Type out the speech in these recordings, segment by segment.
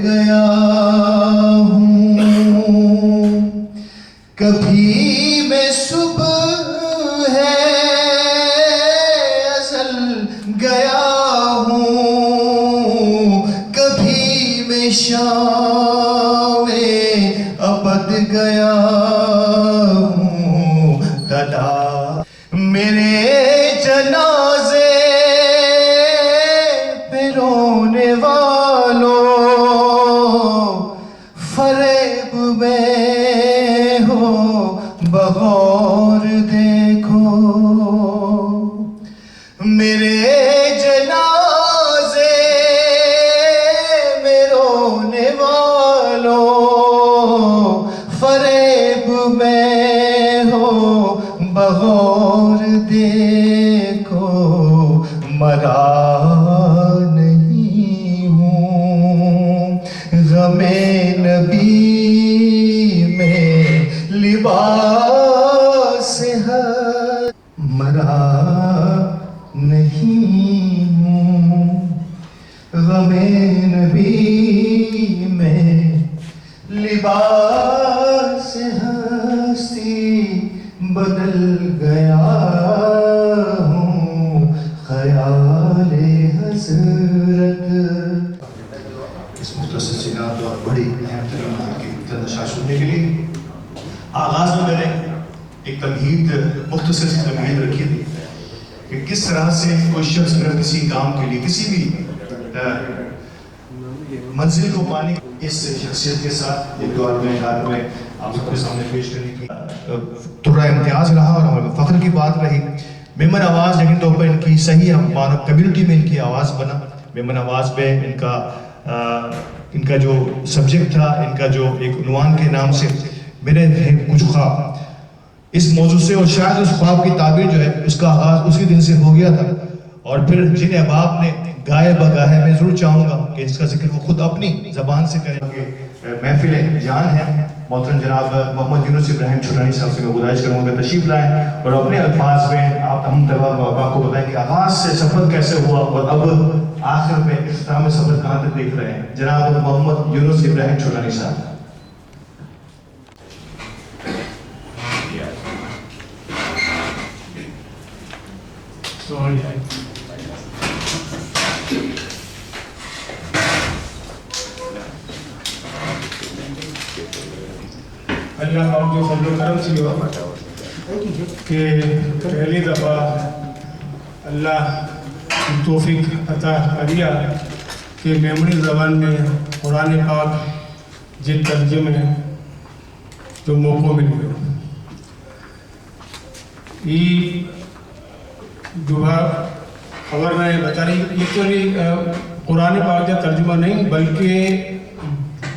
گیا ہوں کبھی میں صبح ہے ازل گیا ہوں کبھی میں شام ابد گیا ہوں دادا میرے جنازے پہ رونے والوں فریب میں ہو بغور دیکھو میرے جنازے میں رونے والوں فریب میں ہو بغور دیکھو مرا نہیں ہوں غم نبی میں لباس ہے مرا نہیں ہوں غم نبی میں لباس ہستی بدل گیا ہوں خیال حضرت اس مختصر سی نعت اور بڑی اہم ترین نعت کی تندشاہ سننے کے لیے آغاز میں میں نے ایک تمہید مختصر سی تمہید رکھی تھی کہ کس طرح سے کوئی شخص اگر کسی کام کے لیے کسی بھی منزل کو پانے اس شخصیت کے ساتھ ایک دور میں حال میں آپ سب کے سامنے پیش کرنے کی ترہ امتیاز رہا اور ہمارے فخر کی بات رہی ممبر آواز لیکن طور پر ان کی صحیح مانو کمیونٹی میں ان کی آواز بنا ممبر آواز پہ ان کا جو سبجیکٹ تھا ان کا جو ایک عنوان کے نام سے میرے ہیں کچھ خواب اس موضوع سے اور شاید اس خواب کی تعبیر جو ہے اس کا آغاز اسی دن سے ہو گیا تھا اور پھر جن احباب نے گائے بگاہے میں ضرور چاہوں گا کہ اس کا ذکر وہ خود اپنی زبان سے کریں گے محفل جان ہے محترم جناب محمد یونس ابراہیم چھوٹانی صاحب سے میں گزارش کروں گا تشریف لائیں اور اپنے الفاظ میں آپ ہم طلباء کو بتائیں کہ آغاز سے سفر کیسے ہوا اور اب آخر میں اختتام سفر کہاں تک دیکھ رہے ہیں جناب محمد یونس ابراہیم چھوٹانی صاحب اللہ پاک جو فضل و کرم سے ہوا کہ پہلی دفعہ اللہ توفیق عطا کیا کہ میمنی زبان میں قرآن پاک جن ترجمے جو موقع مل گیا یہ جو خبر میں بتا رہی یہ تو قرآن پاک کا ترجمہ نہیں بلکہ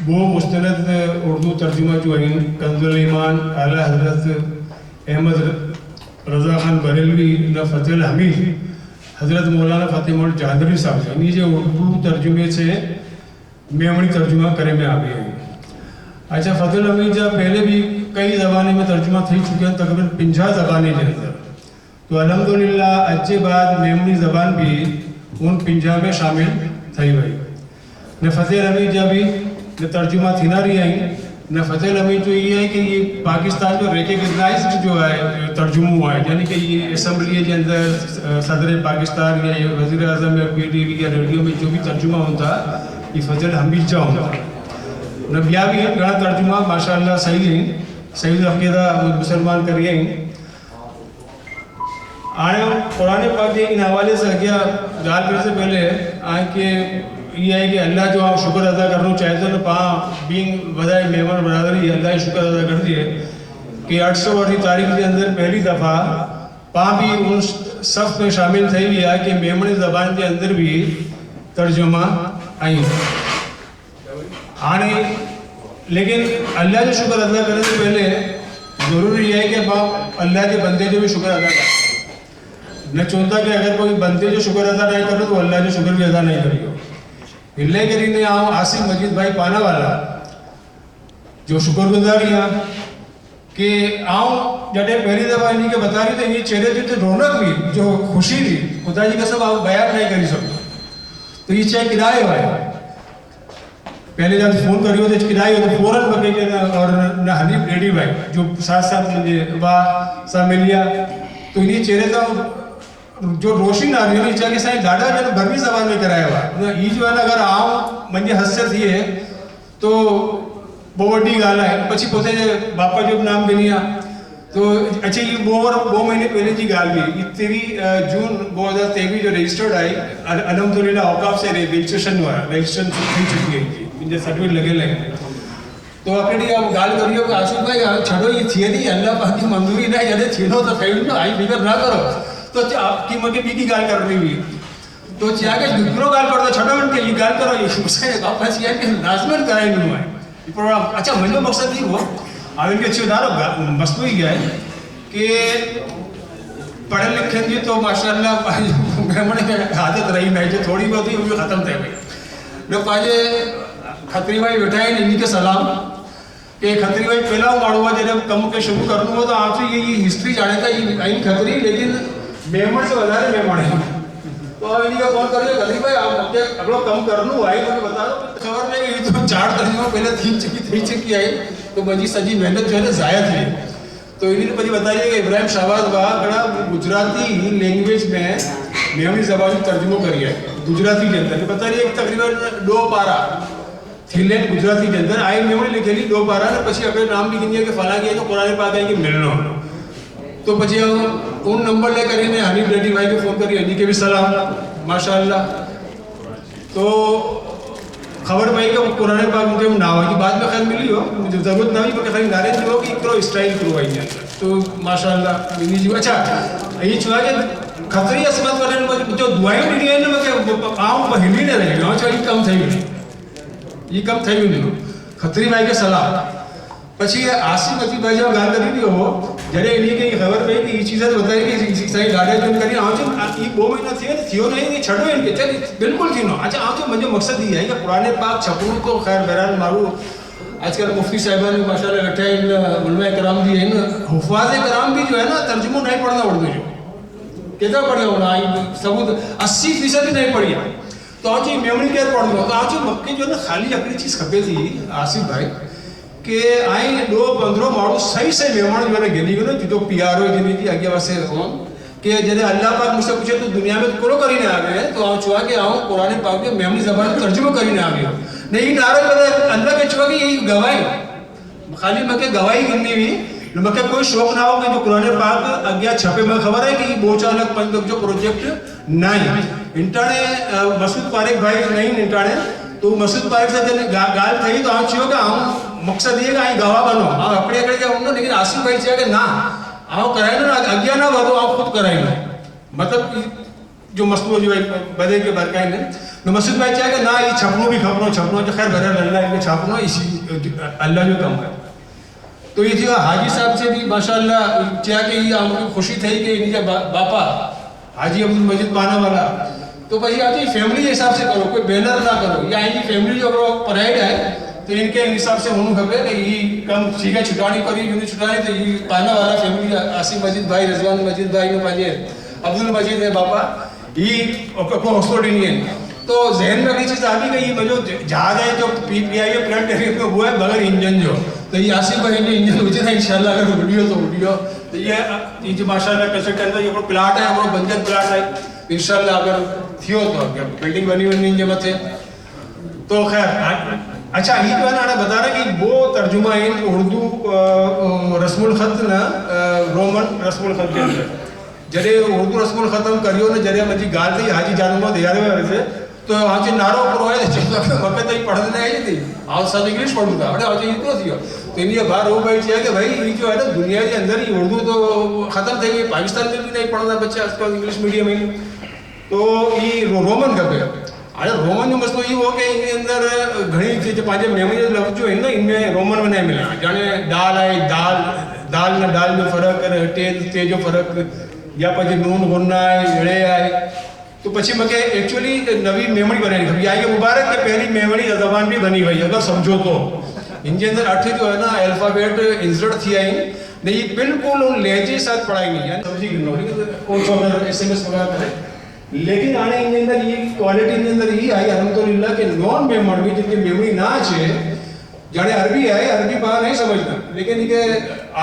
وہ مستند اردو ترجمہ جو ہیں کنز الایمان اعلیٰ حضرت احمد رضا خان بریلوی نہ فتح الحمید حضرت مولانا فتح محمد جہادری صاحب ہیں یہ جو اردو ترجمے سے میمنی ترجمہ کرے میں آگے ہیں اچھا فتح الحمید جب پہلے بھی کئی زبانیں میں ترجمہ تھی چکے ہیں تقریباً 50 زبانیں کے اندر تو الحمدللہ اچھے بعد میمنی زبان بھی ان 50 میں شامل تھی بھائی نہ فتح الحمید جب بھی نہ ترجمہ تھی نہ رہی ہیں نہ فتح الحمید جو یہ ہے کہ یہ پاکستان جو ریکگنائزڈ جو ہے ترجمہ ہوا ہے یعنی کہ یہ اسمبلی کے اندر صدر پاکستان یا وزیر اعظم یا پی ٹی وی یا ریڈیو میں جو بھی ترجمہ ہوتا یہ فتح الحمید جا ہوتا نہ بیا بھی ہے گھنا ترجمہ ماشاءاللہ صحیح ہیں صحیح عقیدہ مسلمان کریے ہیں آنے قرآن پاک کے ان حوالے سے کیا گال کرنے سے پہلے آئے کہ یہ ہے کہ اللہ جو آپ شکر ادا کرنا چاہتے ہیں پاں بینگ بدائے مہمان برادری اللہ شکر ادا کر دیے کہ 808 تاریخ کے اندر پہلی دفعہ پاں بھی ان صف میں شامل تھے بھی ہے کہ میمنی زبان کے اندر بھی ترجمہ آئی آنے لیکن اللہ جو شکر ادا کرنے سے پہلے ضروری ہے کہ باپ اللہ کے بندے جو بھی شکر ادا کریں نہ چونتا کہ اگر کوئی بندے جو شکر ادا نہیں کرو تو اللہ جو شکر بھی ادا نہیں کرے گا اللہ کریم نے عاصم مجید بھائی پانا والا جو شکر گزاریاں کہ جڑے پہلی دفعہ انہیں کے بتا رہی تھے یہ چہرے جو تھے رونق بھی جو خوشی بھی خدا جی کا سب آپ بیان نہیں کری سکتے تو یہ چاہے کرائے ہوئے पहले जब फ़ोन करियो तो किराई हो तो फ़ौरन बके के और ना हनीफ रेडी भाई जो साथ साथ मुझे वाह सा मिल गया तो इन्हीं चेहरे का जो रोशनी आ रही है नीचे के साथ दादा जन भरवी जबान में कराया हुआ ये जो है ना अगर आओ मंजे हस्से थी है तो बहुत बड़ी गाल है पची पोते बापा जो नाम बनिया तो अच्छा ये वो महीने पहले की गाल भी 23 जून 2023 जो रजिस्टर्ड आई अल्हम्दुलिल्लाह औकाफ से रजिस्ट्रेशन हुआ रजिस्ट्रेशन थी चुकी है मुझे सर्टिफिकेट लगे तो अपने आप गाल करियो कि आशुक भाई छड़ो ये थी नहीं अल्लाह पाक की मंजूरी नहीं यदि थीनो तो थई तो आई फिकर ना करो तो आपकी मगे बी की गाल कर रही हुई तो क्या के दूसरो गाल कर दो छड़ो उनके ये गाल करो ये मुझसे वापस ये कि लाजमन कराई नहीं है ये प्रोग्राम अच्छा मुझे मकसद नहीं हुआ अब इनके अच्छे उदाहरण मस्त ही गया है कि पढ़े लिखे जी तो माशाल्लाह मेमने के आदत रही नहीं जो थोड़ी बहुत ही वो खत्म थे भाई लोग पाजे खत्री भाई बैठा है इन्हीं के सलाम कि खत्री भाई पहला माड़ूंगा जब कम के शुरू कर दूंगा तो आपसे ये हिस्ट्री जाने था ये आई खत्री लेकिन मेमन से बता रहे मेमन है तो अब इन्हीं का फोन करिए खत्री भाई आप अगलो कम कर लूँ आई तो बता दो खबर नहीं ये तो 4 तरीकों पहले 3 चक्की आई तो मुझी सजी मेहनत जो है ना ज़ाया थी तो इन्हीं पहले बताइए कि इब्राहिम शाहबाज वाह बड़ा गुजराती लैंग्वेज में मेमनी ज़बान तर्जुमो करी है गुजराती के अंदर बता रही है तकरीबन 2 पारा थीलेट गुजराती के अंदर आई मेमनी लिखेली 2 पारा ने પછી આપણે નામ लिखी दिया कि फला गया तो कुरान पाक है कि मिलनो तो પછી उन नंबर ले કરીને हनीफ रेड्डी भाई को फोन करी हनी के भी सलाम माशाल्लाह तो खबर पाई कि कुरान पाक मुझे ना हो कि बाद में खैर मिली हो मुझे ज़रूरत ना हुई पर खाली नारे नहीं हो कि इकरो स्टाइल करो आई तो माशाल्लाह इन्हीं जी अच्छा ये छुआ के खतरी असमत वाले जो दुआएं दी है ना मैं आऊं हिंदी ने रही गांव चाहिए कम થઈ ये कम થઈ ગયું खतरी भाई के सलाह પછી આસિફ અજીભાઈ જો ગાલ કરી દી હો જ્યારે એની કે ખબર પડી કે એ ચીજ बताई कि सही गाड़े जो करी आओ जो ये 2 महीना थियो ने थियो नहीं ये छड़ो इनके चल बिल्कुल थी नो अच्छा आओ जो मुझे मकसद ये है कि पुराने पाक छपू तो खैर बहरहाल मारू आजकल मुफ्ती साहिबान माशाल्लाह बैठे इन उलमा कराम भी है हुफाज कराम भी जो है ना तर्जुमो नहीं पढ़ना उर्दू जो कितना पढ़िया होना सबूत 80% नहीं पढ़िया तो आज मेमोरी केयर पढ़ लो तो आज मक्के जो ना खाली अपनी चीज़ खपे थी आसिफ भाई कि आई 2-15 माड़ो सही से मेहमान जो है गिनी गयो जो पीआरओ गिनी थी आगे वासे हो कि जैसे अल्लाह पाक मुझसे पूछे तो दुनिया में कोरो करी ना आ गए तो आओ छुआ के आओ कुरान पाक में मेमनी ज़बान में तर्जुमा करी ना आ गए नहीं नारे पर अल्लाह के छुआ की यही गवाही खाली मक्के गवाही गिनी हुई मक्के कोई शौक ना हो कि जो कुरान पाक आगे छपे में खबर है कि बोचालक पंच जो प्रोजेक्ट नहीं इंटरने मसूद पारेख भाई नहीं इंटरने तो मसूद पारेख से जब गाल थी तो आप छियो कि हम मकसद ये कि गवाह बनो आप अपने अकड़े क्या होंगे लेकिन आसिफ भाई चाहिए कि ना आओ कराए ना आज्ञा ना बढ़ो आप खुद कराए ना मतलब जो मसलू जो बदे के बरकाई ने तो मसूद भाई चाहिए कि ना ये छपनो भी छपनो जो खैर बहरहाल अल्लाह इनके छापनो इसी अल्लाह जो कम है तो ये जो हाजी साहब से भी माशाल्लाह चाहिए कि ये हमको खुशी थी कि इनके बापा हाजी अब्दुल मजीद पाना वाला तो भाई आज फैमिली के हिसाब से करो कोई बैनर ना करो या इनकी फैमिली जो पराइड है तो इनके हिसाब से होना खबर कि ये कम ठीक है छुटानी करी यूनिट छुटानी तो ये पाना वाला फैमिली आसिफ मजीद भाई रिजवान मजीद भाई में पाजे अब्दुल मजीद है बापा ये को हौसलो नहीं तो जहन में चीज़ आ गई कि ये जो जहाज है जो PPI प्लांट में वो है बगैर इंजन जो तो ये आसिफ भाई ने इंजन मुझे था इंशाल्लाह अगर वीडियो तो ये जो माशाल्लाह कैसे के अंदर ये प्लाट है वो बंजर प्लाट है इंशाल्लाह अगर थियो तो बिल्डिंग बनी जमा थे तो खैर अच्छा ये जो है ना बता रहा कि वो तर्जुमा इन उर्दू रस्मुल खत ना रोमन रस्मुल खत के अंदर जरे उर्दू रस्मुल खत्म करियो ने जरे मजी गाल थी हाजी जानूंगा दियारे में वैसे तो आज नारो पर होए मक्के तो पढ़ने आई थी आज सब इंग्लिश पढ़ूंगा अरे आज ये तो थियो तो इन्हीं बाहर हो गई चाहिए कि भाई ये जो है ना दुनिया के अंदर ही उर्दू तो खत्म થઈ गई पाकिस्तान में भी नहीं पढ़ना बच्चे आजकल इंग्लिश मीडियम में तो ये रोमन का पे अरे रोमन जो मसलो ये हो कि इनके अंदर घनी चीज़ पांच मेमोरी लफ्ज जो है ना इनमें रोमन में नहीं मिला जाने दाल है दाल ना दाल में फर्क है ते जो फर्क या પછી नून गुन्ना है एड़े है तो પછી मके एक्चुअली नवी मेमोरी बनाई खबी आई मुबारक के पहली मेमोरी ज़बान भी बनी हुई अगर समझो तो इनके अंदर 8 जो है ना अल्फ़ाबेट इंसर्ट थी आई नहीं बिल्कुल उन लहजे साथ पढ़ाई नहीं है समझी गिनो कौन सा अगर SMS वगैरह करे लेकिन आने इन अंदर ये क्वालिटी इन अंदर ये आई अल्हम्दुलिल्लाह के नॉन मेमोरी भी जिनकी मेमोरी ना है जाने अरबी है अरबी बाहर नहीं समझना लेकिन इनके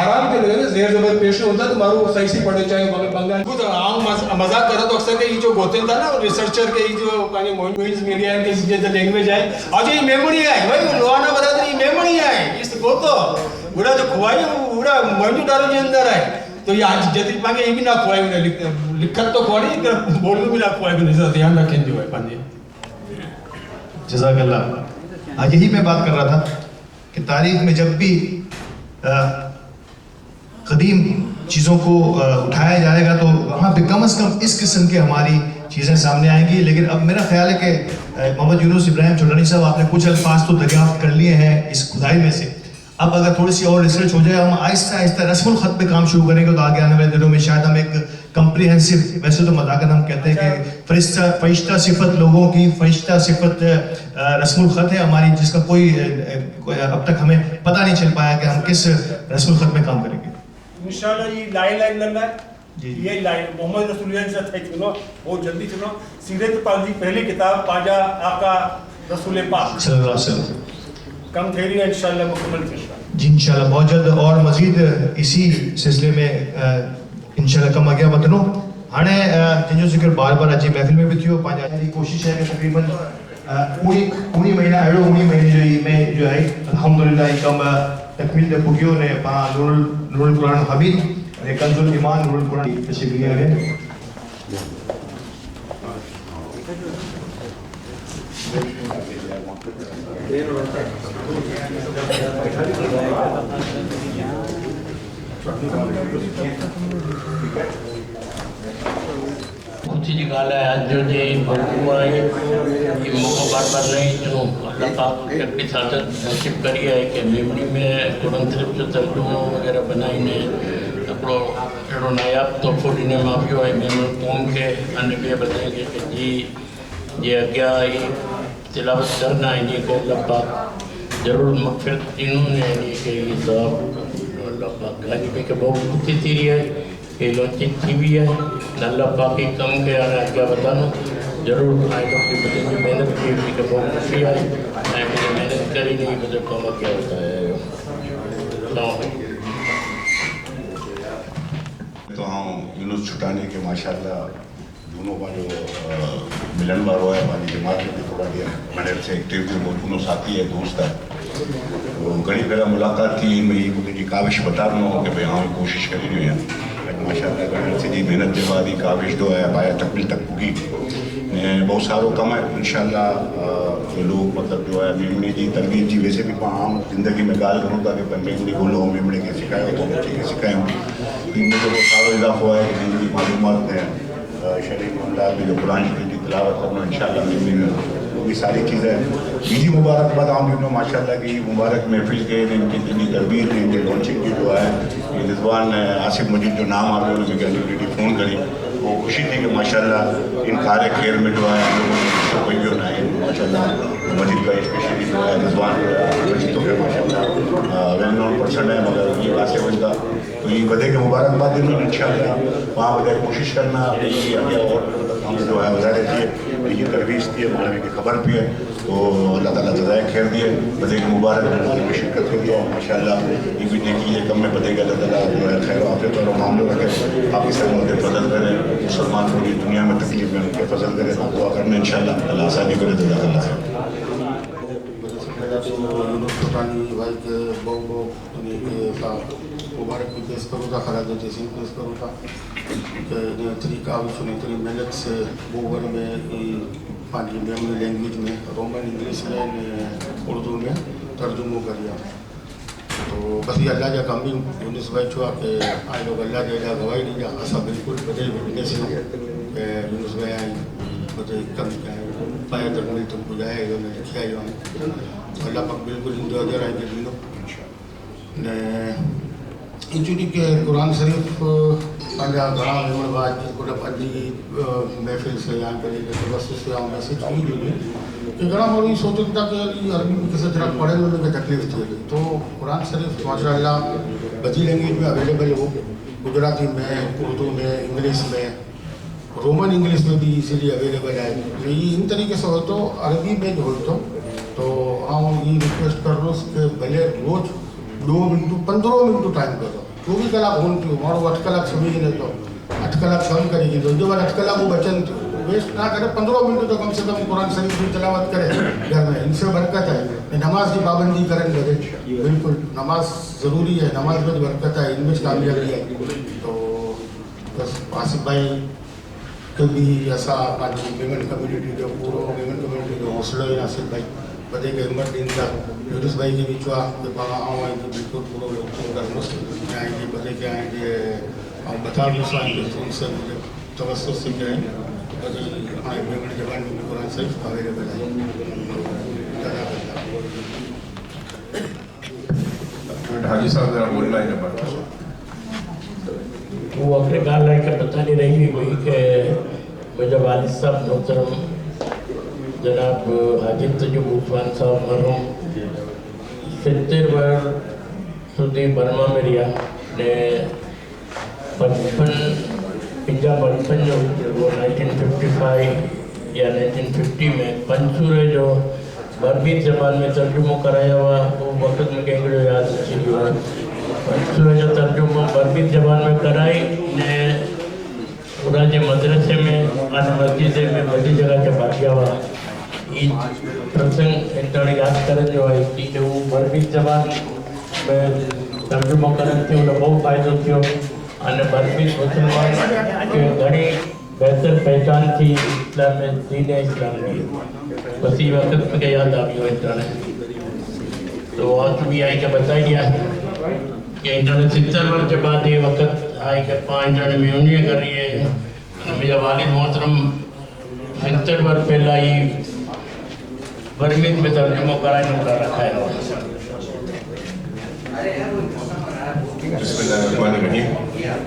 आराम के लिए जेर जबर पेश होता तो मारू सही से पढ़े चाहे मगर बंगाल खुद आम मजाक करा तो अक्सर के ये जो गोते था ना रिसर्चर के ये जो कानी मोइंस मीडिया के जो लैंग्वेज है और ये मेमोरी है भाई लोहाना बरादरी मेमोरी है इस गोतो पूरा जो खुआई पूरा मोइंस डालो के अंदर है तो ये आज जति मांगे ये भी ना खुआई उन्हें लिखत तो खोड़ी बोल भी ना खुआई नहीं ध्यान रखें जो है पांडे जज़ाकल्लाह। आज यही मैं बात कर रहा था कि तारीख में जब भी कदीम चीज़ों को उठाया जाएगा तो वहाँ पे कम से कम इस किस्म की हमारी चीज़ें सामने आएंगी। लेकिन अब मेरा ख्याल है कि मोहम्मद यूनुस इब्राहिम चौधरी साहब आपने कुछ अल्फाज तो दरियाफ्त कर लिए हैं इस खुदाई में से। अब अगर थोड़ी सी और रिसर्च हो जाए हम आहिस्ता आहिस्ता रस्मुल ख़त पे काम शुरू करेंगे तो आगे आने वाले दिनों में शायद हम एक कम्प्रीहेंसिव, वैसे तो मजाकन हम कहते हैं कि फरिश्ता सिफत लोगों की फरिश्ता सिफत रस्मुल ख़त है हमारी, जिसका कोई अब तक हमें पता नहीं चल पाया कि हम किस रस्मुल ख़त में काम करेंगे। इंशाल्लाह ये लाइन लल्ला जी। ये लाइन मोहम्मद रसूलुल्लाह से थे चुनो बहुत जल्दी चुनो सीरत पाक की पहली किताब पाजा आका रसूल पाक सल्लल्लाहु अलैहि वसल्लम कम थेरी है इंशाल्लाह मुकम्मल किया जी इंशाल्लाह बहुत जल्द और मज़ीद इसी सिलसिले में इंशाल्लाह कम अॻियां वधंदो। हाणे जंहिंजो ज़िक्र बार बार अची महफ़िल में भी थियो पंहिंजी कोशिश है कि तक़रीबन 19 महीना अहिड़ो 19 महीने जो ई में जो है अल्हम्दुलिल्लाह ई कम तकमील ते पुगियो ने पां नूरुल कुरान हबीब ने कंजुल ईमान नूरुल कुरान तशरीफ़ लिया है। खुशी जी ॻाल्हि आहे अॼु जो जे मौक़ो आहे ये मौक़ो बार बार नहीं जो अल्लाह पाक हिकिड़ी सादत नसीब करी है कि मेमोरी में कुरान शरीफ जो तर्जुमो वग़ैरह बनाई ने हिकिड़ो अहिड़ो नायाब तोहफ़ो ॾिने मां पियो आहे मेमोरी क़ौम खे अने ॿिए ॿुधाईंगे कि जी जे अॻियां ई तिलावत करना है इन्हीं को अल्लाह पाक ज़रूर मग़फ़िरत ॾींदो ने इन्हीं खे ई सवाब अल्लाह पाक अॼु बि के बहुत खुशी थी रही है कि लॉन्चिंग थी हुई है अल्लाह पाक ही कम के आने अॻियां वधानो ज़रूर आए डॉक्टर बदल की मेहनत की हुई कि बहुत खुशी आई ऐं मुझे मेहनत करी नहीं बदल कम अॻियां वधाया तो हाँ यूनुस छुटाने के माशाल्लाह दोनों का जो मिलन वारो है हमारी जमात में भी थोड़ा देर मैंने से एक्टिव जो दोनों साथी है दोस्त है तो घनी भेरा मुलाकात थी इनमें ये मुझे काविश बता रहा हूँ कि भाई हाँ कोशिश करी रही है माशाल्लाह घणी से जी मेहनत के बाद ही काविश जो है पाया तकमील तक पुगी बहुत सारो कम है इंशाल्लाह जो लोग मतलब जो है मेमड़ी की तरबियत की वैसे भी आम ज़िंदगी में ॻाल्हि करूँ था कि मेमड़ी ॻोल्हो मेमड़ी खे सिखायो तो बच्चे खे सिखायूं इनमें जो सारो इज़ाफ़ो है कि जिनकी मालूमात है शरीफ मामला में जो कुरान शरीफ की तिलावत करना इंशाल्लाह मेमड़ी में वो भी सारी चीज़ें बीजी मुबारकबाद आम ॾिनो माशाल्लाह की मुबारक महफ़िल के इनकी इतनी तरबियत ने इनके लॉन्चिंग की जो है ये रिजवान आसिफ मजीद जो नाम आ रहे हैं उन्होंने फ़ोन करी वो खुशी थी कि माशाल्लाह इन कार्य खैर में जो है हम लोगों ने कोई भी ना है माशाल्लाह मजीद का स्पेशली जो है रिजवान मजीद तो है माशाल्लाह वेल नोन पर्सन है मगर ये आसिफ इनका तो ये वधे के मुबारकबाद ॾिनो इंशाल्लाह वहाँ वधे कोशिश करना ये अॻियां और हम जो है वधारे थिए ये तरवीज़ थी मालवी की ख़बर भी है तो अल्लाह ताला जज़ाए खैर दिए वधे के मुबारक में शिरकत करी है माशाल्लाह ये भी देखिए कम में वधे के अल्लाह ताला जो है खैर आफियत और मामलों रखे पाकिस्तान में फजल करे मुसलमान पूरी दुनिया में तकलीफ में उनके फजल करे दुआ करने इंशाल्लाह अल्लाह आसानी करे तो अल्लाह भाई के बहुत मुबारक भी पेश करूँ था खराज तहसील पेश करूँ था कि तरीका सुनी तरी मेहनत से बोगर में पानी मेमरी लैंग्वेज में रोमन इंग्लिश में उर्दू में तर्जुमो करिया तो बस ये अल्लाह जा कम भी यूनुस भाई छुआ के आए लोग अल्लाह जा गवाही दी जा असा बिल्कुल बदे बिने से यूनुस भाई आई बदे कम क्या है पाया तकमील तुम बुझाए जो ने लिखिया जो अल्लाह पाक बिल्कुल इंजॉय दे रहा है दिनो ने इंचुनी के कुरान शरीफ पंजा घणा वेवण बाद कुछ पंजी महफ़िल से या करे के बस से या मैसेज की हुई कि घणा माण्हू सोचनि था कि अरबी में किसी तरह पढ़े में उनखे तकलीफ़ थी वई तो कुरान शरीफ माशाअल्लाह बजी लैंग्वेज में अवेलेबल हो गुजराती में उर्दू में इंग्लिश में रोमन इंग्लिश में भी इजीली अवेलेबल है. तो ये इन तरीके से हो तो अरबी में जो तो ये रिक्वेस्ट कर लो कि भले रोज 2 मिनट 15 मिनट टाइम करो. 24 कलाक होन थी मारो 8 कलाक समझी ले तो 8 कलाक कम करेगी तो जो 8 कलाक वो बचन वेस्ट ना करे. 15 मिनट तो कम से कम कुरान शरीफ की तिलावत करे घर में. इनसे बरकत है. नमाज की पाबंदी करें लगे. बिल्कुल नमाज ज़रूरी है. नमाज में बरकत है. इनमें कामयाबी है. तो बस आसिफ भाई कभी ऐसा पानी मेमन कम्युनिटी जो पूरा मेमन कम्युनिटी जो हौसला है आसिफ भाई बदे के हिम्मत दिन का यूनुस भाई के बिचवा के बाबा आओ आएंगे बिल्कुल पूरा लोग कर आएंगे बदे के आएंगे और बता दूँ उनसे मुझे तवस्सुल से क्या है बदे आए मेमन जबान में कुरान शरीफ अवेलेबल है. हाजी साहब जरा बोलना है नंबर वो अपने गाल लाकर बताने रही हुई कि मुझे वालिद साहब मोहतरम जनाब हाजिर तजुब उस्मान साहब मरहूम 70 वर सुधी बर्मा में रिया ने 55 जो वो 1955 या 1950 में पंसूरे जो बरबीत ज़बान में तर्जुमो कराया हुआ वो वक्त में कहीं जो याद अच्छी हुआ पंसूरे जो तर्जुमो बरबीत ज़बान में कराई ने पूरा जो मदरसे में अन मस्जिद में बड़ी जगह जब बाकिया हुआ ये प्रसंग इंटर याद करें जो है कि जो बरबीत ज़बान में तर्जुमो करन थी उन्हें बहुत फ़ायदो थियो अने बरबीत मुसलमान के घणी बेहतर पहचान थी इस्लाम में दीन इस्लाम की बस ये वक्त में याद आ गई इंटरनेट तो आज भी आई के बताई दिया कि इंटरनेट 70 वर्ष के बाद ये वक्त आई के 5 जने मेमनी कर रही है मेरा वालिद मोहतरम 70 वर्ष पहला ही बरमीत में तर्जुमा कराने का रखा है. बिस्मिल्लाहिर्रहमानिर्रहीम.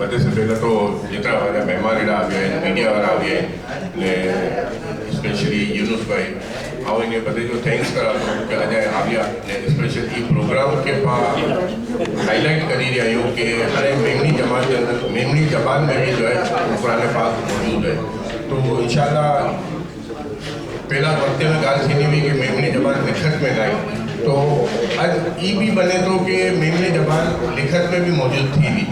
बदे से पहले तो जितना वाला मेहमान इड़ा आ गया है मीडिया वाला आ गया है ने स्पेशली यूनुस भाई आओ इन्हें बदे जो थैंक्स करा तो कि अजय आविया ने स्पेशल ये प्रोग्राम के पास हाईलाइट करी रही हूँ कि हर मेमनी जमात के अंदर मेमनी जबान में भी जो है कुरान पाक मौजूद है. तो इंशाल्लाह पहला वक्त में गाल थी हुई कि मेमनी जबान लिखत में नहीं तो अज ई भी बने तो कि मेमनी जबान लिखत में भी मौजूद थी भी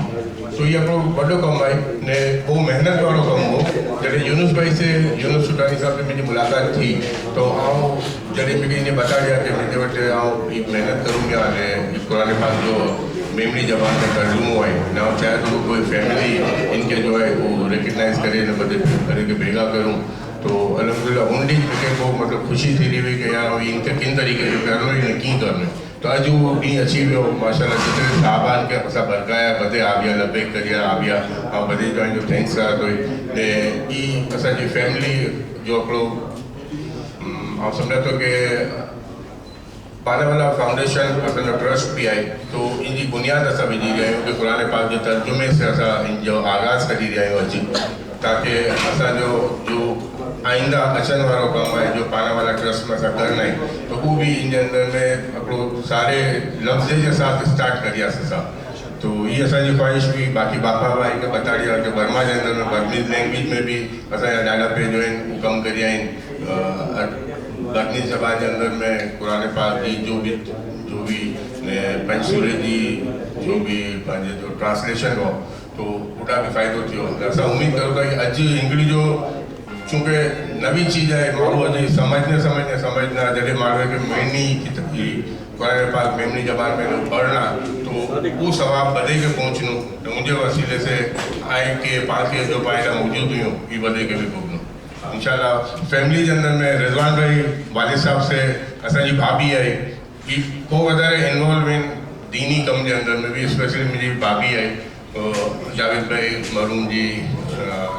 तो ये अपनो बड़ो कम भाई ने वो मेहनत वालों कम हो. जैसे यूनुस भाई से यूनुस सुल्तानी साहब से मेरी मुलाकात थी तो आओ जैसे मुझे इन्हें बता दिया कि मुझे वटे आओ मेहनत करूँगा ने कुरान पाक जो मेमनी जबान में तर्जुमो है ना चाहे तो कोई फैमिली इनके जो है वो रिकग्नाइज करे न बदे करे के भेगा करूँ तो अल्हम्दुलिल्लाह उन ॾींहं मूंखे को मतिलबु ख़ुशी थी रही हुई कि यार इनके किन तरीक़े से करिणो या कीअं करिणो. तो अॼु उहो ॾींहुं अची वियो माशाल्लाह जितने साहबान खे असां बरकाया बदे आ गया लबेक करिया आ गया ऐं बदे जो थैंक्स करा थो ने ई असांजी फैमिली जो हिकिड़ो ऐं सम्झा थो कि पानेवाला फाउंडेशन असांजो ट्रस्ट भी आहे तो इनजी बुनियाद असां विझी रहिया आहियूं कि क़ुरान पाक जे तर्जुमे से असां इन जो आगाज़ करी रहिया आहियूं अॼु ताकि असांजो जो आइंदा अचण वारो कमु आहे जो पानेवाला ट्रस्ट में असां करना है तो वो भी इन अंदर में हिकिड़ो सारे लफ़्ज़ के साथ स्टार्ट करियासीं असां. तो ये असांजी ख्वाहिश भी बाक़ी बापा भाई के बता दिया कि बर्मा के अंदर में बर्मीज़ लैंग्वेज में भी असांजा ॾाढा पे जो आहिनि उहे कमु करिया आहिनि. बर्मीज़ ज़बान के अंदर में कुरान पाक की जो भी पंचसूरे की जो भी पंहिंजे जो ट्रांसलेशन हो तो उड़ा भी फ़ाइदो थियो. असां उम्मीद करूं था कि अॼु इंग्लिश जो चूँकि नवी चीज़ है माण्हू अॼु समझना जॾहिं माण्हू खे मेमनी कुरान पाक मेमनी जबान में पढ़ना तो वो सवाब बदे के पहुँचनू तो मुझे वसीले से आए कि पाखी जो पायदा मौजूद हुई ये बदे के भी पहुँचनू इंशाल्लाह. फैमिली के अंदर में रिजवान भाई वालिद साहब से असांजी भाभी है कि को वधारे इन्वॉल्व इन दीनी कम के अंदर में भी स्पेशली मुझी भाभी है जावेद भाई मरूम जी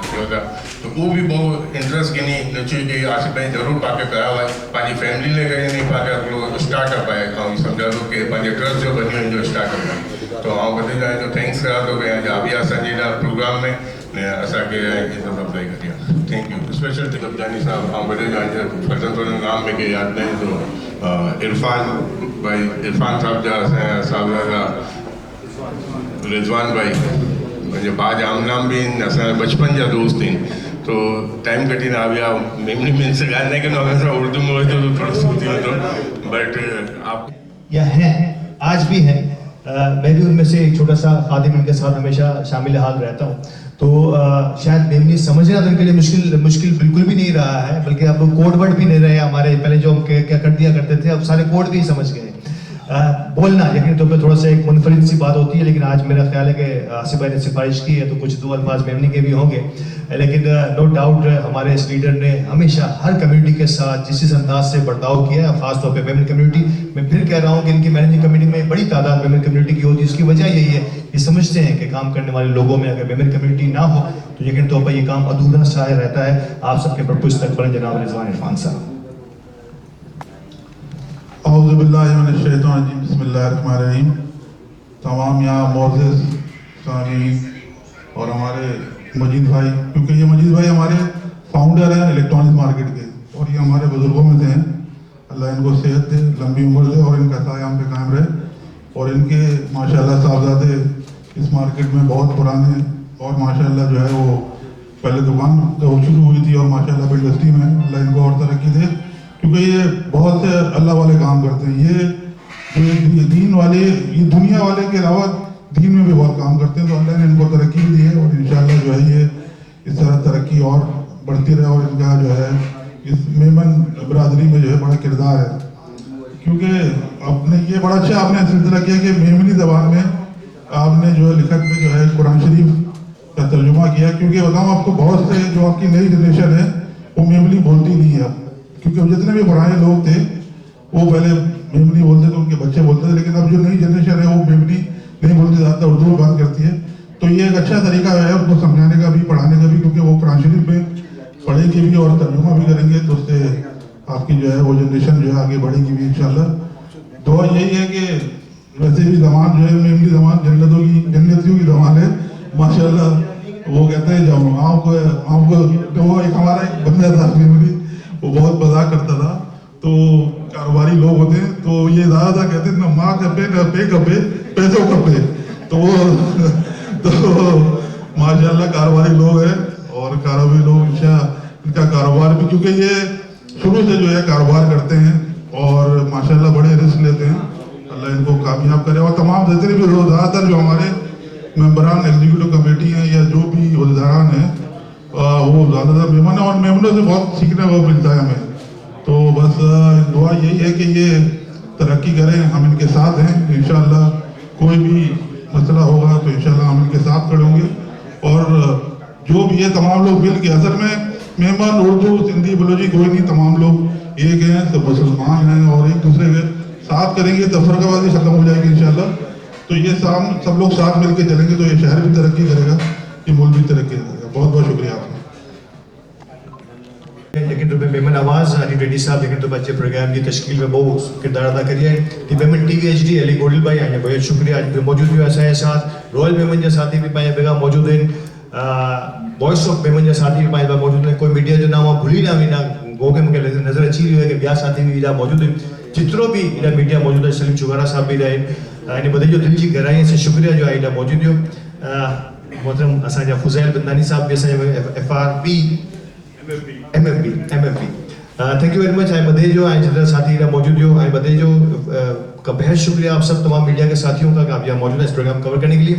जो था तो वो भी बहुत इंटरेस्ट गिनी नचू कि आसिफ भाई जरूर पाके करा हुआ है पाजी फैमिली ले गए नहीं पाके अपनो स्टार्टअप है ऐं समझा थो कि पंहिंजे ट्रस्ट जो बनियो जो स्टार्टअप है तो आउं वधीक जो थैंक्स करा थो कि अॼु आबिया असांजे प्रोग्राम में ने असांखे इज़त अफ़ज़ाई करी आहे. Thank you. स्पेशल तिलकजानी साहब ऐं वॾे जो फर्ज़ंद नाम में के यादि न ईंदो इरफान भाई इरफान साहब जा असांजा साहब रिजवान भाई मुंहिंजे भाउ जा आमनाम बि आहिनि असांजा बचपन जा दोस्त आहिनि तो टाइम कठिन आ गया मेमनी में से जानने के अगर उर्दू में हो तो थोड़ा सूती हो तो बट आप या हैं, आज भी हैं। मैं भी उनमें से एक छोटा सा खादिम इनके साथ हमेशा शामिल हाल रहता हूँ। तो शायद मेमनी समझना तो इनके लिए मुश्किल बिल्कुल भी नहीं रहा है, बल्कि अब कोड वर्ड भी नहीं रहे हमारे। पहले जो हम क्या कर दिया करते थे, अब सारे कोड भी समझ गए। बोलना लेकिन तो पे थोड़ा सा एक मुनफरिद सी बात होती है, लेकिन आज मेरा ख्याल है कि आसिफ भाई ने सिफारिश की है तो कुछ दो अल्फाज मेमनी के भी होंगे। लेकिन नो डाउट हमारे इस लीडर ने हमेशा हर कम्युनिटी के साथ जिस अंदाज से बर्ताव किया है, खासतौर पे मेमन कम्युनिटी। मैं फिर कह रहा हूँ कि इनकी मैनेजिंग कमेटी में बड़ी तादाद मेमन कम्युनिटी की होती है। इसकी वजह यही है, ये समझते हैं कि काम करने वाले लोगों में अगर मेमन कम्युनिटी ना हो तो यकीन तौर पर ये काम अधूरा सा रहता है। आप सबके प्रपुष्ट तक पर जनाब रिजवान इरफान साहब। औज़ुबिल्लाहिमिनश्शैतानिर्रजीम, बिस्मिल्लाहिर्रहमानिर्रहीम। तमाम यहाँ मौजूद सामीन और हमारे मजीद भाई, क्योंकि ये मजीद भाई हमारे फाउंडर हैं इलेक्ट्रॉनिक मार्केट के और ये हमारे बुजुर्गों में से हैं। अल्लाह इनको सेहत दे, लंबी उम्र दे और इनका साया हम पे कायम रहे। और इनके माशाल्लाह साहबजादे इस मार्केट में बहुत पुराने और माशाल्लाह जो है वो पहले दुकान जो शुरू हुई थी और माशाल्लाह इंडस्ट्री में अल्लाह इनको और तरक्की दे, क्योंकि ये बहुत से अल्लाह वाले काम करते हैं। ये दीन वाले, ये दुनिया वाले के अलावा दीन में भी बहुत काम करते हैं। तो अल्लाह ने इनको तरक्की भी दी है और इंशाल्लाह जो है ये इस तरह तरक्की और बढ़ती रहे। और इनका जो है इस मेमन बरादरी में जो है बड़ा किरदार है, क्योंकि आपने ये बड़ा अच्छा आपने सिलसिला किया कि मेमनी ज़बान में आपने जो है लिखत में जो है कुरान शरीफ का तर्जुमा किया। क्योंकि बताऊँ आपको, बहुत से जो आपकी नई जनरेशन है वो मेमनी बोलती नहीं है अब, क्योंकि जितने भी पुराने लोग थे वो पहले मेमनी बोलते थे, उनके बच्चे बोलते थे। लेकिन अब जो नई जनरेशन है वो मेमनी नहीं बोलती, ज़्यादा उर्दू में बात करती है। तो ये एक अच्छा तरीका है उनको समझाने का भी, पढ़ाने का भी, क्योंकि वो कुरान शरीफ में पढ़ेंगे भी और तर्जुमा भी करेंगे। तो उससे आपकी जो है वो जनरेशन जो है आगे बढ़ेगी भी इंशाल्लाह। दुआ यही है कि वैसे भी ज़बान जो है मेमनी ज़बान जन्नतियों की ज़बान है माशाल्लाह। वो कहते हैं जब आपको तो एक हमारा एक बंदा था मेमनी, वो बहुत मजाक करता था। तो कारोबारी लोग होते हैं तो ये ज़्यादा कहते हैं ना माँ कपे पैसों कपे। तो माशाल्लाह कारोबारी लोग हैं और कारोबारी लोग इनका कारोबार भी, क्योंकि ये शुरू से जो है कारोबार करते हैं और माशाल्लाह बड़े रिस्क लेते हैं। अल्लाह इनको कामयाब करे। और तमाम जितने भी ज़्यादातर जो हमारे मेम्बरान एग्जीक्यूटिव कमेटी हैं या जो भी उहदेदारान हैं वो ज़्यादातर मेमन है और मेमनों से बहुत सीखने को मिलता है हमें। तो बस दुआ यही है कि ये तरक्की करें, हम इनके साथ हैं इंशाल्लाह। कोई भी मसला होगा तो इंशाल्लाह हम इनके साथ खड़े होंगे। और जो भी है तमाम लोग मिल के, असल में मेमन उर्दू सिंधी बलोची कोई नहीं, तमाम लोग एक हैं, सब मुसलमान हैं और एक दूसरे के साथ करेंगे तो फर्कबाजी ख़त्म हो जाएगी इंशाल्लाह। तो ये सब लोग साथ मिल के चलेंगे तो ये शहर भी तरक्की करेगा, ये मुल्क भी तरक्की करेगा। बहुत बहुत शुक्रिया आपका। लेकिन रुपये मेमन आवाज़ अली रेड्डी साहब लेकिन तो बच्चे प्रोग्राम की तश्कील में बहुत किरदार अदा करिए। मेमन टीवी एचडी अली गोडल भाई आए बहुत शुक्रिया। आज मौजूद भी ऐसा है साथ रॉयल मेमन जा साथी भी पाए बेगा मौजूद हैं, वॉइस ऑफ मेमन जा साथी भी पाए मौजूद हैं। कोई मीडिया जो नाम भूली ना भी ना गोगे मूंखे नज़र अची रही है कि ॿिया साथी भी इधर मौजूद हैं। जितरो भी इधर मीडिया मौजूद है, सलीम चुगारा साहब भी रहे इन बधे जो दिल की गहराई से शुक्रिया जो आहे मौजूद हो। मोहतरम असांजा फुज़ैल बिंदानी साहब भी असांजे FRB MFB thank you very much. ऐं बधे जो ऐं जितना साथी मौजूद हो ऐं बधे जो का बेहद शुक्रिया आप सब तमाम मीडिया के साथियों का कि आप यहाँ मौजूद है इस प्रोग्राम कवर करने के लिए।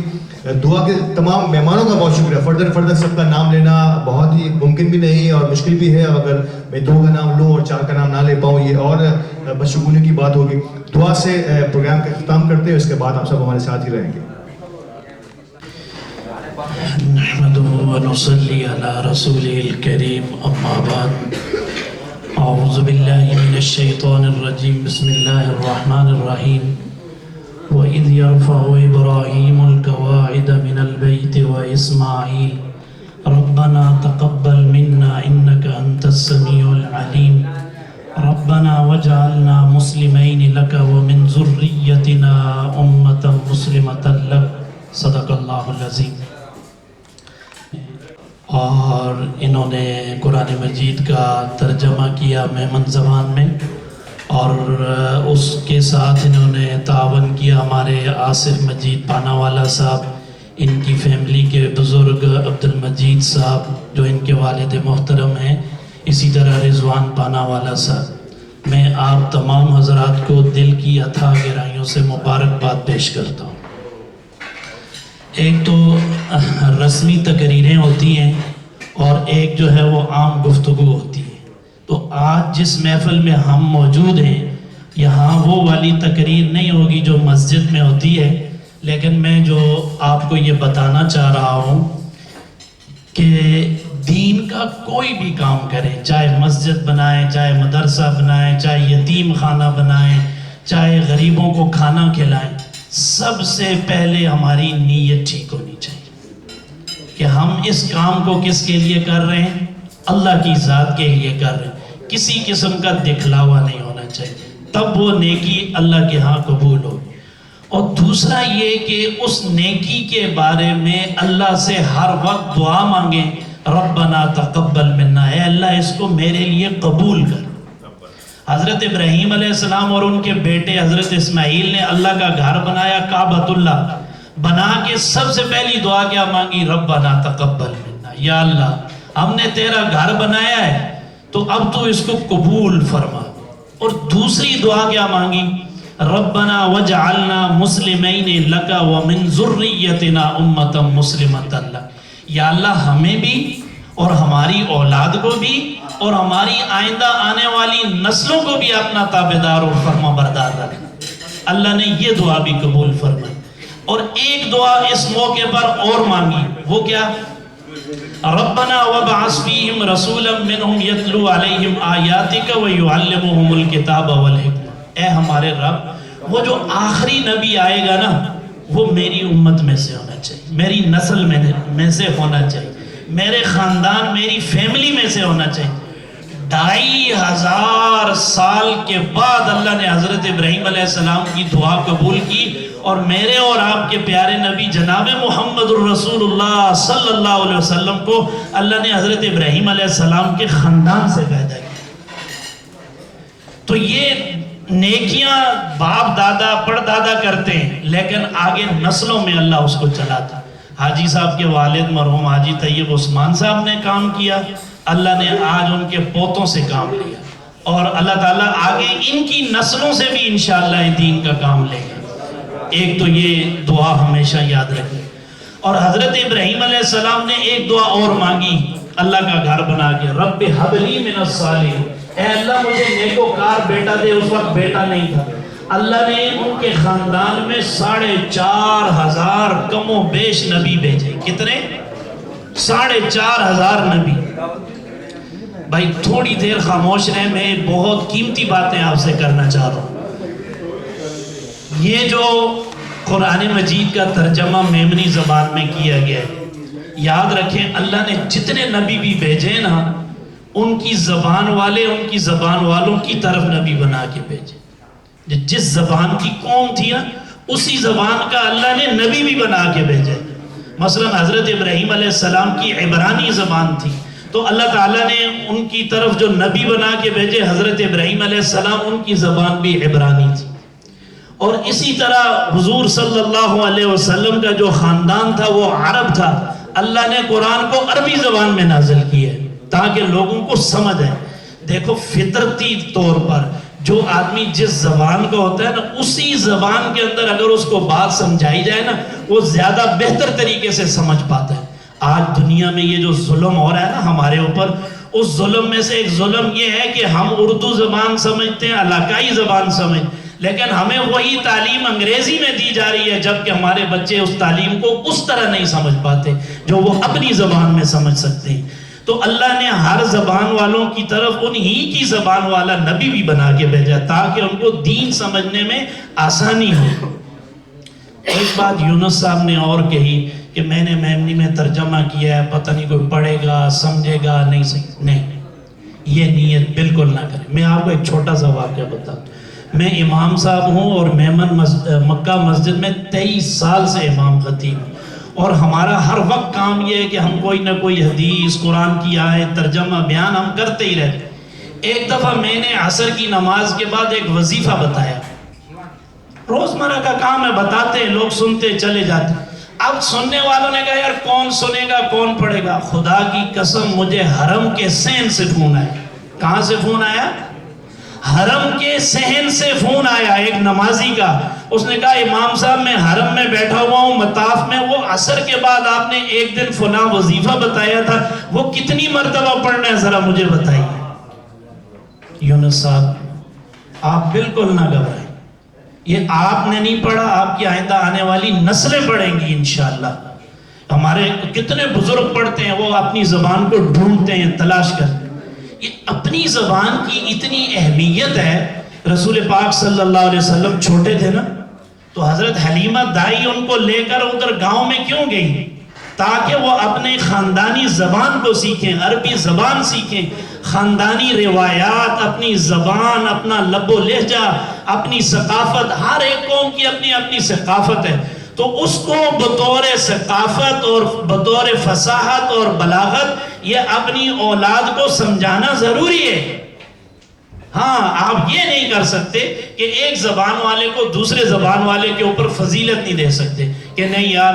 दुआ के तमाम मेहमानों का बहुत शुक्रिया। फर्दर सबका नाम लेना बहुत ही मुमकिन भी नहीं है और मुश्किल भी है। अगर मैं 2 का नाम लूँ और 4 का नाम ना ले पाऊँ ये और बदशुगुनी की बात होगी। दुआ से प्रोग्राम का अख्ताम करते हैं, उसके बाद आप सब हमारे साथ ही रहेंगे। नहमदुहु व नुसल्ली अला रसूलिल करीम, अम्मा बाद। अऊज़ु बिल्लाहि मिनश शैतानिर रजीम, बिस्मिल्लाहिर रहमानिर रहीम। व इज़ यरफ़उ इब्राहीमुल क़वाइद मिनल बैति व इस्माईल रब्बना तक़ब्बल मिन्ना इन्नका अंतस समीउल अलीम रब्बना वजअलना मुस्लिमैन लक व मिन ज़ुर्रिय्यतिना उम्मतन मुस्लिमतन लक। सदक़ल्लाहुल अज़ीम। और इन्होंने कुरान मजीद का तर्जमा किया मेमन ज़बान में और उसके साथ इन्होंने तावन किया हमारे आसिफ मजीद पानावाला साहब, ان کی فیملی کے بزرگ عبد المجید صاحب جو ان کے والد محترم ہیں، اسی طرح رضوان پانا والا صاحب، میں آپ تمام حضرات کو دل کی اتھاہ گہرائیوں سے مبارکباد پیش کرتا ہوں۔ ایک تو رسمی تقریریں ہوتی ہیں اور ایک جو ہے وہ عام گفتگو ہوتی ہے، تو آج جس محفل میں ہم موجود ہیں یہاں وہ والی تقریر نہیں ہوگی جو مسجد میں ہوتی ہے، لیکن میں جو آپ کو یہ بتانا چاہ رہا ہوں کہ دین کا کوئی بھی کام کریں، چاہے مسجد بنائیں، چاہے مدرسہ بنائیں، چاہے یتیم خانہ بنائیں، چاہے غریبوں کو کھانا کھلائیں، سب سے پہلے ہماری نیت ٹھیک ہونی چاہیے کہ ہم اس کام کو کس کے لیے کر رہے ہیں، اللہ کی ذات کے لیے کر رہے ہیں، کسی قسم کا دکھلاوا نہیں ہونا چاہیے، تب وہ نیکی اللہ کے ہاں قبول ہوگی۔ اور دوسرا یہ کہ اس نیکی کے بارے میں اللہ سے ہر وقت دعا مانگیں، ربنا تقبل منا، اے اللہ اس کو میرے لیے قبول کر۔ حضرت ابراہیم علیہ السلام اور ان کے بیٹے حضرت اسماعیل نے اللہ کا گھر بنایا، کعبۃ اللہ بنا کے سب سے پہلی دعا کیا مانگی؟ ربنا تقبل منا، یا اللہ ہم نے تیرا گھر بنایا ہے تو اب تو اس کو قبول فرما۔ اور دوسری دعا کیا مانگی؟ ربنا وجعلنا مسلمین لک ومن ذریتنا امۃ مسلمۃ لک، یا اللہ ہمیں بھی اور ہماری اولاد کو بھی اور ہماری آئندہ آنے والی نسلوں کو بھی اپنا تابعدار اور فرما بردار رکھنا۔ اللہ نے یہ دعا بھی قبول فرمائی۔ اور ایک دعا اس موقع پر اور مانگی، وہ کیا؟ ربنا وابعث فیہم رسولا منہم یتلو علیہم آیاتک ویعلمہم الکتاب والحکمہ، اے ہمارے رب وہ جو آخری نبی آئے گا نا وہ میری امت میں سے ہونا چاہیے، میری نسل میں سے ہونا چاہیے، میرے خاندان میری فیملی میں سے ہونا چاہیے۔ 2500 سال کے بعد اللہ نے حضرت ابراہیم علیہ السلام کی دعا قبول کی اور میرے اور آپ کے پیارے نبی جناب محمد الرسول اللہ صلی اللہ علیہ وسلم کو اللہ نے حضرت ابراہیم علیہ السلام کے خاندان سے پیدا کیا۔ تو یہ نیکیاں باپ دادا پڑ دادا کرتے ہیں، لیکن آگے نسلوں میں اللہ اس کو چلاتا۔ حاجی صاحب کے والد مرحوم حاجی طیب عثمان صاحب نے کام کیا، اللہ نے آج ان کے پوتوں سے کام لیا، اور اللہ تعالیٰ آگے ان کی نسلوں سے بھی انشاءاللہ دین کا کام لے گا۔ ایک تو یہ دعا ہمیشہ یاد رکھیں۔ اور حضرت ابراہیم علیہ السلام نے ایک دعا اور مانگی اللہ کا گھر بنا کے، رب ہب لی من الصالحین، اے اللہ مجھے نیکوکار بیٹا دے۔ اس وقت بیٹا نہیں تھا، اللہ نے ان کے خاندان میں 4500 کم و بیش نبی بھیجے۔ کتنے؟ 4500 نبی۔ بھائی تھوڑی دیر خاموش رہے، میں بہت قیمتی باتیں آپ سے کرنا چاہ رہا ہوں۔ یہ جو قرآن مجید کا ترجمہ میمنی زبان میں کیا گیا ہے، یاد رکھیں اللہ نے جتنے نبی بھی بھیجے نا ان کی زبان والے ان کی زبان والوں کی طرف نبی بنا کے بھیجے۔ جس زبان کی قوم تھی نا اسی زبان کا اللہ نے نبی بھی بنا کے بھیجے۔ مثلا حضرت ابراہیم علیہ السلام کی عبرانی زبان تھی تو اللہ تعالیٰ نے ان کی طرف جو نبی بنا کے بھیجے، حضرت ابراہیم علیہ السلام ان کی زبان بھی عبرانی تھی۔ اور اسی طرح حضور صلی اللہ علیہ وسلم کا جو خاندان تھا وہ عرب تھا، اللہ نے قرآن کو عربی زبان میں نازل کیا ہے تاکہ لوگوں کو سمجھ آئے۔ دیکھو فطرتی طور پر جو آدمی جس زبان کا ہوتا ہے نا اسی زبان کے اندر اگر اس کو بات سمجھائی جائے نا وہ زیادہ بہتر طریقے سے سمجھ پاتا ہے۔ آج دنیا میں یہ جو ظلم ہو رہا ہے نا ہمارے اوپر، اس ظلم میں سے ایک ظلم یہ ہے کہ ہم اردو زبان سمجھتے ہیں، علاقائی زبان سمجھ، لیکن ہمیں وہی تعلیم انگریزی میں دی جا رہی ہے جبکہ ہمارے بچے اس تعلیم کو اس طرح نہیں سمجھ پاتے جو وہ اپنی زبان میں سمجھ سکتے ہیں۔ تو اللہ نے ہر زبان والوں کی طرف انہی کی زبان والا نبی بھی بنا کے بھیجا تاکہ ان کو دین سمجھنے میں آسانی ہو۔ ایک بات یونس صاحب نے اور کہی کہ میں نے میمنی میں ترجمہ کیا ہے، پتہ نہیں کوئی پڑھے گا سمجھے گا نہیں، یہ نیت بالکل نہ کریں۔ میں آپ کو ایک چھوٹا سا واقعہ بتاؤں۔ میں امام صاحب ہوں اور میمن مکہ مسجد میں 23 سال سے امام خطیب ہوں، اور ہمارا ہر وقت کام یہ ہے کہ ہم کوئی نہ کوئی حدیث قرآن کی آیت ترجمہ بیان ہم کرتے ہی رہتے۔ ایک دفعہ میں نے عصر کی نماز کے بعد ایک وظیفہ بتایا، روزمرہ کا کام ہے، بتاتے ہیں لوگ سنتے چلے جاتے۔ اب سننے والوں نے کہا یار کون سنے گا کون پڑھے گا؟ خدا کی قسم مجھے حرم کے صحن سے فون آیا. کہاں سے فون آیا؟ حرم کے صحن سے فون آیا ایک نمازی کا. اس نے کہا امام صاحب میں حرم میں بیٹھا ہوا ہوں مطاف میں، وہ عصر کے بعد آپ نے ایک دن فلاں وظیفہ بتایا تھا، وہ کتنی مرتبہ پڑھنا ہے ذرا مجھے بتائیے. یونس صاحب آپ بالکل نہ گھبرائیں، یہ آپ نے نہیں پڑھا، آپ کی آئندہ آنے والی نسلیں پڑھیں گی انشاءاللہ. ہمارے کتنے بزرگ پڑھتے ہیں، وہ اپنی زبان کو ڈھونڈتے ہیں، تلاش کرتے ہیں. یہ اپنی زبان کی اتنی اہمیت ہے. رسول پاک صلی اللہ علیہ وسلم چھوٹے تھے نا، تو حضرت حلیمہ دائی ان کو لے کر ادھر گاؤں میں کیوں گئی؟ تاکہ وہ اپنے خاندانی زبان کو سیکھیں، عربی زبان سیکھیں، خاندانی روایات، اپنی زبان، اپنا لب و لہجہ، اپنی ثقافت. ہر ایک قوم کی اپنی اپنی ثقافت ہے، تو اس کو بطور ثقافت اور بطور فصاحت اور بلاغت یہ اپنی اولاد کو سمجھانا ضروری ہے. ہاں آپ یہ نہیں کر سکتے کہ ایک زبان والے کو دوسرے زبان والے کے اوپر فضیلت نہیں دے سکتے کہ نہیں یار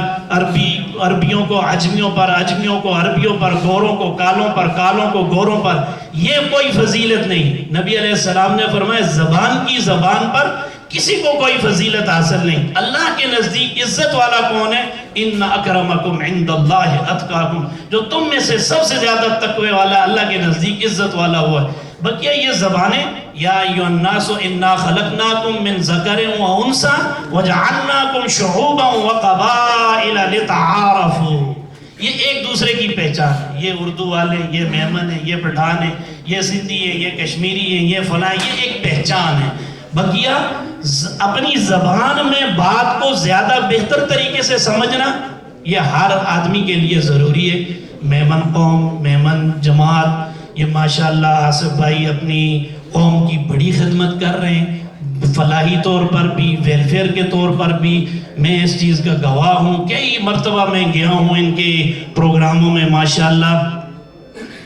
عربیوں کو عجمیوں پر، عجمیوں کو عربیوں پر، گوروں کو کالوں پر، کالوں کو گوروں پر. یہ کوئی فضیلت نہیں. نبی علیہ السلام نے فرمایا زبان کی زبان پر کسی کو کوئی فضیلت حاصل نہیں. اللہ کے نزدیک عزت والا کون ہے؟ ان اکرمکم عند اللہ اتقاکم. جو تم میں سے سب سے زیادہ تقوی والا اللہ کے نزدیک عزت والا ہوا ہے. بقیہ یہ زبانیں یا ایھا الناس انا خلقناکم من ذکر و انثی وجعلناکم شعوبا وقبائل لتعارفوا. یہ ایک دوسرے کی پہچان ہے. یہ اردو والے، یہ میمن ہے، یہ پٹھان ہے، یہ سندھی ہے، یہ کشمیری ہے، یہ فلاں، یہ ایک پہچان ہے. بقیہ اپنی زبان میں بات کو زیادہ بہتر طریقے سے سمجھنا یہ ہر آدمی کے لیے ضروری ہے. میمن قوم، میمن جماعت، یہ ماشاءاللہ آصف بھائی اپنی قوم کی بڑی خدمت کر رہے ہیں، فلاحی طور پر بھی، ویلفیئر کے طور پر بھی. میں اس چیز کا گواہ ہوں. کئی مرتبہ میں گیا ہوں ان کے پروگراموں میں ماشاءاللہ.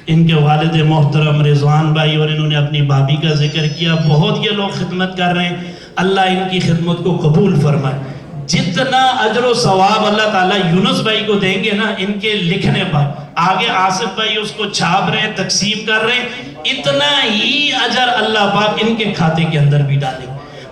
ان کے والد محترم رضوان بھائی اور انہوں نے اپنی بابی کا ذکر کیا. بہت یہ لوگ خدمت کر رہے ہیں. اللہ ان کی خدمت کو قبول فرمائے. جتنا اجر و ثواب اللہ تعالیٰ یونس بھائی کو دیں گے نا ان کے لکھنے پر، آگے آصف بھائی اس کو چھاپ رہے ہیں، تقسیم کر رہے ہیں، اتنا ہی اجر اللہ پاک ان کے کھاتے کے اندر بھی ڈالے.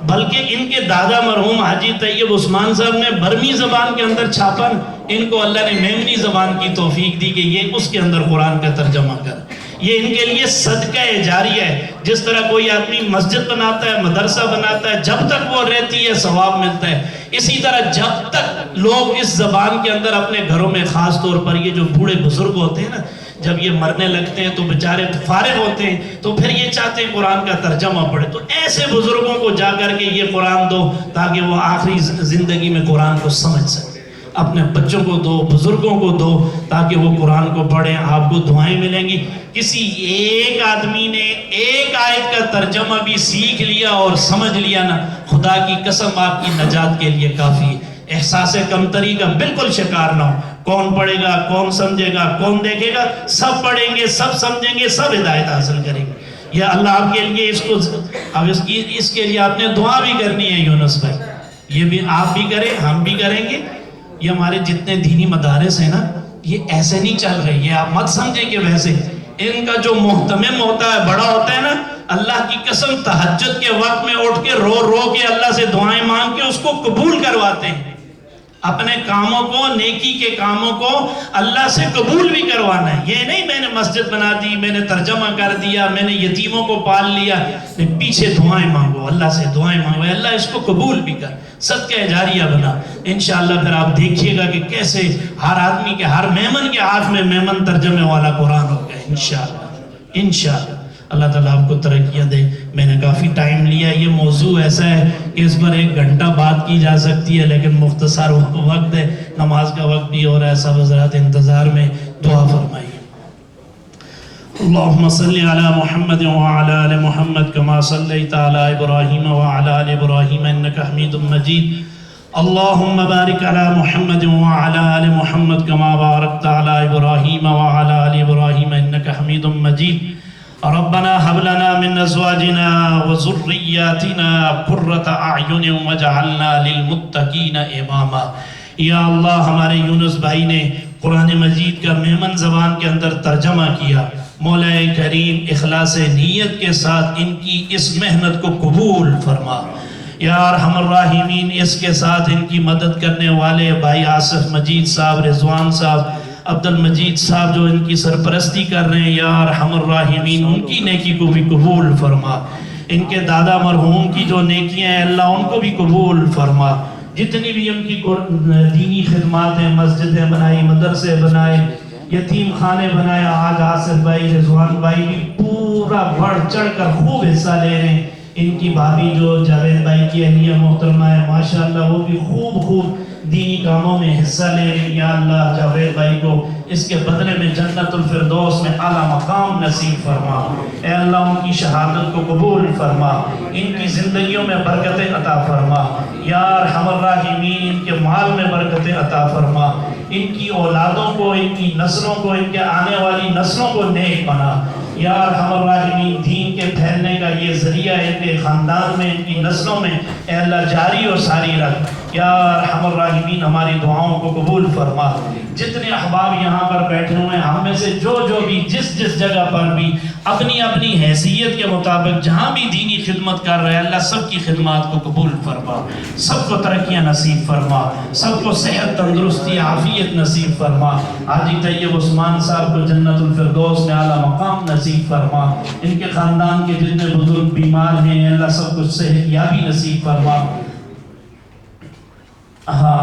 بلکہ ان کے دادا مرحوم حاجی طیب عثمان صاحب نے برمی زبان کے اندر چھاپا، ان کو اللہ نے میمنی زبان کی توفیق دی کہ یہ اس کے اندر قرآن کا ترجمہ کر. یہ ان کے لیے صدقہ جاریہ ہے. جس طرح کوئی آدمی مسجد بناتا ہے، مدرسہ بناتا ہے، جب تک وہ رہتی ہے ثواب ملتا ہے. اسی طرح جب تک لوگ اس زبان کے اندر اپنے گھروں میں، خاص طور پر یہ جو بوڑھے بزرگ ہوتے ہیں نا، جب یہ مرنے لگتے ہیں تو بیچارے فارغ ہوتے ہیں، تو پھر یہ چاہتے ہیں قرآن کا ترجمہ پڑھے. تو ایسے بزرگوں کو جا کر کے یہ قرآن دو تاکہ وہ آخری زندگی میں قرآن کو سمجھ سکے. اپنے بچوں کو دو، بزرگوں کو دو تاکہ وہ قرآن کو پڑھیں. آپ کو دعائیں ملیں گی. کسی ایک آدمی نے ایک آیت کا ترجمہ بھی سیکھ لیا اور سمجھ لیا نا، خدا کی قسم آپ کی نجات کے لیے کافی ہے. احساس کمتری کا بالکل شکار نہ ہو. کون پڑھے گا، کون سمجھے گا، کون دیکھے گا؟ سب پڑھیں گے، سب سمجھیں گے، سب ہدایت حاصل کریں گے. یہ اللہ آپ کے لیے اس کو، اب اس کے لیے آپ نے دعا بھی کرنی ہے یونس بھائی. یہ بھی آپ بھی کریں، ہم بھی کریں گے. یہ ہمارے جتنے دینی مدارس ہیں نا، یہ ایسے نہیں چل رہے. یہ آپ مت سمجھیں کہ ویسے. ان کا جو محتمم ہوتا ہے، بڑا ہوتا ہے نا، اللہ کی قسم تہجد کے وقت میں اٹھ کے رو رو کے اللہ سے دعائیں مانگ کے اس کو قبول کرواتے ہیں. اپنے کاموں کو، نیکی کے کاموں کو اللہ سے قبول بھی کروانا ہے. یہ نہیں میں نے مسجد بنا دی، میں نے ترجمہ کر دیا، میں نے یتیموں کو پال لیا. پیچھے دعائیں مانگو، اللہ سے دعائیں مانگو، اللہ اس کو قبول بھی کر، صدقہ جاریہ بنا. انشاءاللہ پھر آپ دیکھیے گا کہ کیسے ہر آدمی کے، ہر میمن کے ہاتھ میں میمن ترجمے والا قرآن ہوگا انشاءاللہ. انشاءاللہ اللہ تعالیٰ آپ کو ترقیاں دے. میں نے کافی ٹائم لیا. یہ موضوع ایسا ہے کہ اس پر 1 گھنٹہ بات کی جا سکتی ہے، لیکن مختصر وقت ہے، نماز کا وقت بھی ہو رہا ہے. سب حضرات انتظار میں دعا فرمائیے. اللہم صلی علی محمد وعلی آل محمد کما صلیت علی ابراہیم وعلی آل ابراہیم انک حمید مجید. اللہم بارک علی محمد وعلی آل محمد کما بارکت علی ابراہیم وعلی آل ابراہیم انک حمید مجید. ربنا هب لنا من ازواجنا وذرياتنا قرة اعين واجعلنا للمتقين اماما. یا اللہ ہمارے یونس بھائی نے قرآن مجید کا میمن زبان کے اندر ترجمہ کیا، مولا کریم اخلاص نیت کے ساتھ ان کی اس محنت کو قبول فرما۔ یا ارحم الراحمین اس کے ساتھ ان کی مدد کرنے والے بھائی آصف مجید صاحب، رضوان صاحب، عبد المجید صاحب جو ان کی سرپرستی کر رہے ہیں، یا ارحم الراحمین ان کی نیکی کو بھی قبول فرما۔ ان کے دادا مرحوم کی جو نیکیاں ہیں اللہ ان کو بھی قبول فرما۔ جتنی بھی ان کی دینی خدمات ہیں، مسجدیں بنائی، مدرسے بنائے، یتیم خانے بنائے، آج آصف بھائی، رضوان بھائی بھی پورا بڑھ چڑھ کر خوب حصہ لے رہے ہیں۔ ان کی بھابھی جو جاوید بھائی کی اہلیہ محترمہ ہے ماشاءاللہ وہ بھی خوب دینی کاموں میں حصہ لے رہے ہیں۔ یا اللہ جاوید بھائی کو اس کے بدلے میں جنت الفردوس میں اعلیٰ مقام نصیب فرما۔ اے اللہ ان کی شہادت کو قبول فرما، ان کی زندگیوں میں برکتیں عطا فرما۔ یا ارحم الراحمین ان کے مال میں برکتیں عطا فرما، ان کی اولادوں کو، ان کی نسلوں کو، ان کے آنے والی نسلوں کو نیک بنا۔ یا ارحم الراحمین دین کے پھیلنے کا یہ ذریعہ ان کے خاندان میں، ان کی نسلوں میں اے اللہ جاری و ساری رکھ۔ یا ارحم الراحمین ہماری دعاؤں کو قبول فرما۔ جتنے احباب یہاں پر بیٹھے ہوئے ہیں ہم میں سے جو بھی جس جگہ پر بھی اپنی اپنی حیثیت کے مطابق جہاں بھی دینی خدمت کر رہے ہیں اللہ سب کی خدمات کو قبول فرما، سب کو ترقیاں نصیب فرما، سب کو صحت، تندرستی، عافیت نصیب فرما۔ حاجی طیب عثمان صاحب کو جنت الفردوس میں اعلیٰ مقام نصیب فرما۔ ان کے خاندان کے جتنے بزرگ بیمار ہیں اللہ سب کو صحت یابی نصیب فرما۔ ہاں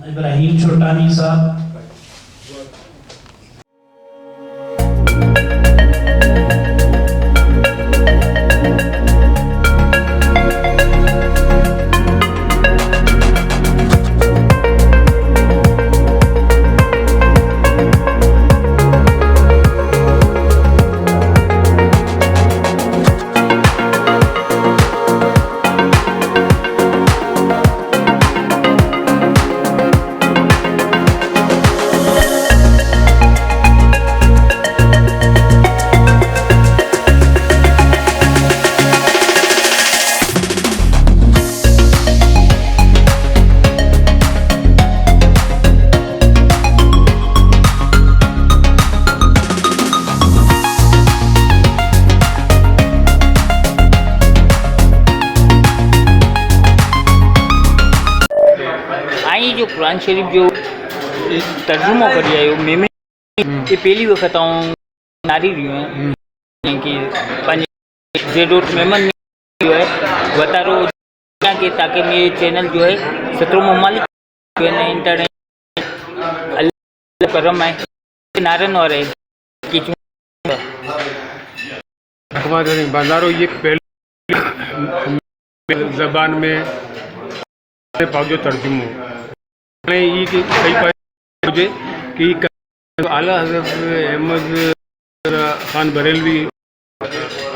ابراہیم چھوٹانی صاحب، جو قرآن شریف جو ترجمہ کری آئے میمن یہ پہلی وقت ناری رہی ہیں کہ زیڈوٹ میمن جو ہے بتا رہو کہ تاکہ میرے چینل جو ہے 17 ممالک جو ہے انٹرنیٹ اللہ کرم ہے نارن اور ہے ہمارے بازاروں یہ پہلی زبان میں پاک جو ترجمہ یہ کہ صحیح پائے مجھے کہ اعلیٰ حضرت احمد خان بریلوی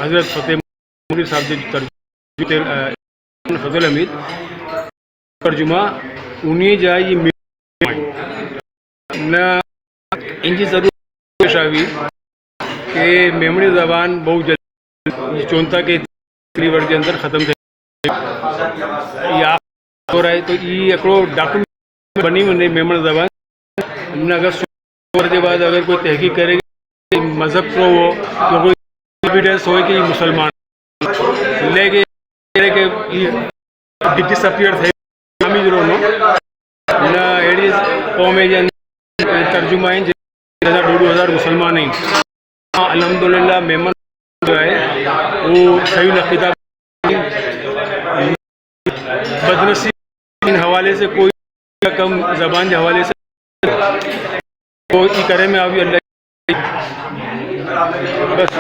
حضرت فتح مغل صاحب جو ترجمہ فضل حمید ترجمہ انہیں جائے یہ نہ ان کی ضرورت پیش آئی کہ میمنی زبان بہت جلد چونتا کے ورڈ کے اندر ختم تھے یہ ہو رہا ہے تو یہ اکڑو ڈاکومنٹ بنی ہوئی میمن زبان اگر سو کے بعد اگر کوئی تحقیق کرے گی مذہب کو وہ تو کوئی ایویڈنس ہوئے کہ یہ مسلمان لے کے ڈس اپیئر تھے ہمیں ضرور نہ ایڈیز قوم ہے ترجمہ ہیں 2000 مسلمان ہیں الحمدللہ میمن جو ہے وہ صحیح کتاب بدنصیب ان حوالے سے کوئی کم زبان کے حوالے سے کوئی کرے میں ابھی اللہ بس